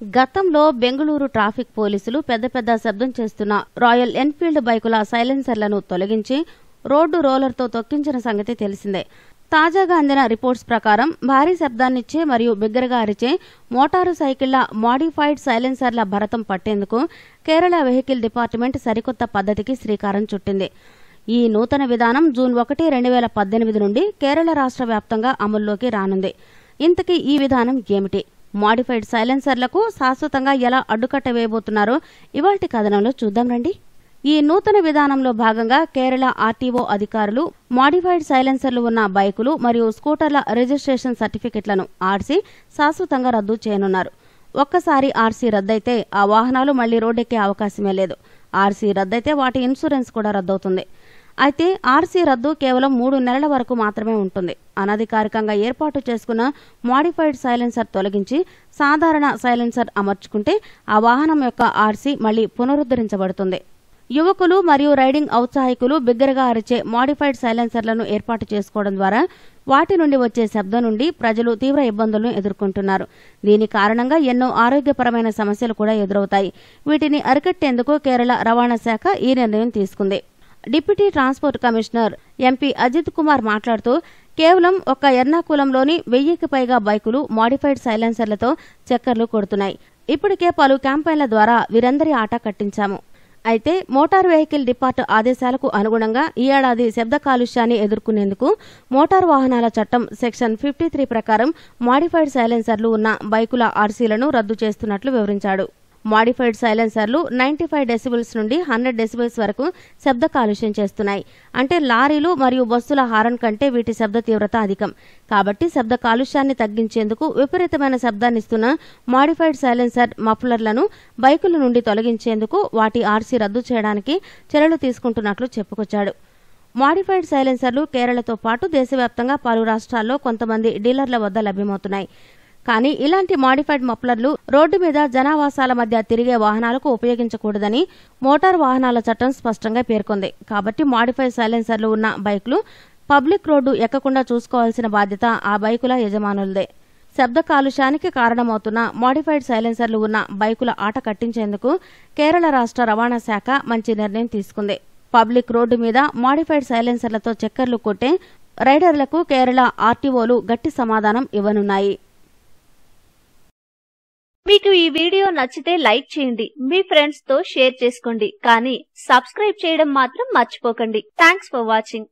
గతంలో బెంగళూరు ట్రాఫిక్ పోలీసులు పెద్ద శబ్దం చేస్తున్న రాయల్ ఎన్ఫీల్డ్ బైకుల సైలెన్సర్లను తొలగించి రోడ్డు రోలర్తో తొక్కించిన సంగతి తెలిసిందే. తాజాగా అందిన రిపోర్ట్స్ ప్రకారం భారీ శబ్దాన్నిచ్చే మరియు బిగ్గరగా అరిచే మోటారు సైకిళ్ల మాడిఫైడ్ సైలెన్సర్ల భరతం పట్టేందుకు కేరళ వెహికల్ డిపార్ట్మెంట్ సరికొత్త పద్ధతికి శ్రీకారం చుట్టింది. ఈ నూతన విధానం జూన్ 1, 2018 నుండి కేరళ రాష్ట్ర వ్యాప్తంగా అమల్లోకి రానుంది. ఇంతకీ ఈ విధానం ఏమిటి? మాడిఫైడ్ సైలెన్సర్లకు శాశ్వతంగా ఎలా అడ్డుకట్ట వేయబోతున్నారో ఇవాల్టి కథనంలో చూద్దాం రండి. ఈ నూతన విధానంలో భాగంగా కేరళ ఆర్టీఓ అధికారులు మాడిఫైడ్ సైలెన్సర్లు ఉన్న బైకులు మరియు స్కూటర్ల రిజిస్ట్రేషన్ సర్టిఫికెట్లను ఆర్సీ శాశ్వతంగా రద్దు చేయనున్నారు. ఒక్కసారి ఆర్సీ రద్దయితే ఆ వాహనాలు మళ్లీ రోడ్డెక్కే అవకాశమే లేదు. ఆర్సీ రద్దయితే వాటి ఇన్సూరెన్స్ కూడా రద్దవుతుంది. అయితే ఆర్సీ రద్దు కేవలం 3 నెలల వరకు మాత్రమే ఉంటుంది. అనధికారికంగా ఏర్పాటు చేసుకున్న మాడిఫైడ్ సైలెన్సర్ తొలగించి సాధారణ సైలెన్సర్ అమర్చుకుంటే ఆ వాహనం యొక్క ఆర్సీ మళ్లీ పునరుద్ధరించబడుతుంది. యువకులు మరియు రైడింగ్ ఔత్సాహికులు బిగ్గరగా అరిచే మాడిఫైడ్ సైలెన్సర్లను ఏర్పాటు చేసుకోవడం ద్వారా వాటి నుండి వచ్చే శబ్దం నుండి ప్రజలు తీవ్ర ఇబ్బందులను ఎదుర్కొంటున్నారు. దీని కారణంగా ఎన్నో ఆరోగ్యపరమైన సమస్యలు కూడా ఎదురవుతాయి. వీటిని అరికట్టేందుకు కేరళ రవాణా శాఖ ఈ నిర్ణయం తీసుకుంది. Deputy transport commissioner MP Ajit Kumar మాట్లాడుతూ, కేవలం ఒక్క ఎర్నాకులంలోని 1000కి పైగా బైకులు మాడిఫైడ్ సైలెన్సర్లతో చక్కర్లు కొడుతున్నాయి. ఇప్పటికే పలు క్యాంపెయిన్ల ద్వారా వీరందరి ఆట కట్టించాము. అయితే మోటార్ వెహికల్ డిపార్ట్ ఆదేశాలకు అనుగుణంగా ఈ ఏడాది శబ్ద కాలుష్యాన్ని ఎదుర్కొనేందుకు మోటారు వాహనాల చట్టం సెక్షన్ 53 ప్రకారం మాడిఫైడ్ సైలెన్సర్లు ఉన్న బైకుల ఆర్సీలను రద్దు చేస్తున్నట్లు వివరించాడు. మాడిఫైడ్ సైలెన్సర్లు 95 డెసిబెల్స్ నుండి 100 డెసిబెల్స్ వరకు శబ్ద కాలుష్యం చేస్తున్నాయి. అంటే లారీలు మరియు బస్సుల హారన్ కంటే వీటి శబ్ద తీవ్రత అధికం. కాబట్టి శబ్ద కాలుష్యాన్ని తగ్గించేందుకు విపరీతమైన శబ్దాన్నిస్తున్న మాడిఫైడ్ సైలెన్సర్ మఫ్లర్లను బైకుల నుండి తొలగించేందుకు వాటి ఆర్సీ రద్దు చేయడానికి చర్యలు తీసుకుంటున్నట్లు చెప్పుకొచ్చాడు. మాడిఫైడ్ సైలెన్సర్లు కేరళతో పాటు దేశవ్యాప్తంగా పలు రాష్ట్రాల్లో కొంతమంది డీలర్ల వద్ద లభ్యమవుతున్నాయి. కానీ ఇలాంటి మాడిఫైడ్ మఫ్లర్లు రోడ్డు మీద జనావాసాల మధ్య తిరిగే వాహనాలకు ఉపయోగించకూడదని మోటారు వాహనాల చట్టం స్పష్టంగా పేర్కొంది. కాబట్టి మాడిఫైడ్ సైలెన్సర్లు ఉన్న బైకులు పబ్లిక్ రోడ్డు ఎక్కకుండా చూసుకోవాల్సిన బాధ్యత ఆ బైకుల యజమానులదే. శబ్ద కాలుష్యానికి కారణమవుతున్న మాడిఫైడ్ సైలెన్సర్లు ఉన్న బైకుల ఆట కట్టించేందుకు కేరళ రాష్ట్ర రవాణా శాఖ మంచి నిర్ణయం తీసుకుంది. పబ్లిక్ రోడ్డు మీద మాడిఫైడ్ సైలెన్సర్లతో చక్కర్లు కొట్టే రైడర్లకు కేరళ ఆర్టీఓలు గట్టి సమాధానం ఇవ్వనున్నాయి. మీకు ఈ వీడియో నచ్చితే లైక్ చేయండి, మీ ఫ్రెండ్స్ తో షేర్ చేసుకోండి, కానీ సబ్స్క్రైబ్ చేయడం మాత్రం మర్చిపోకండి. Thanks for watching.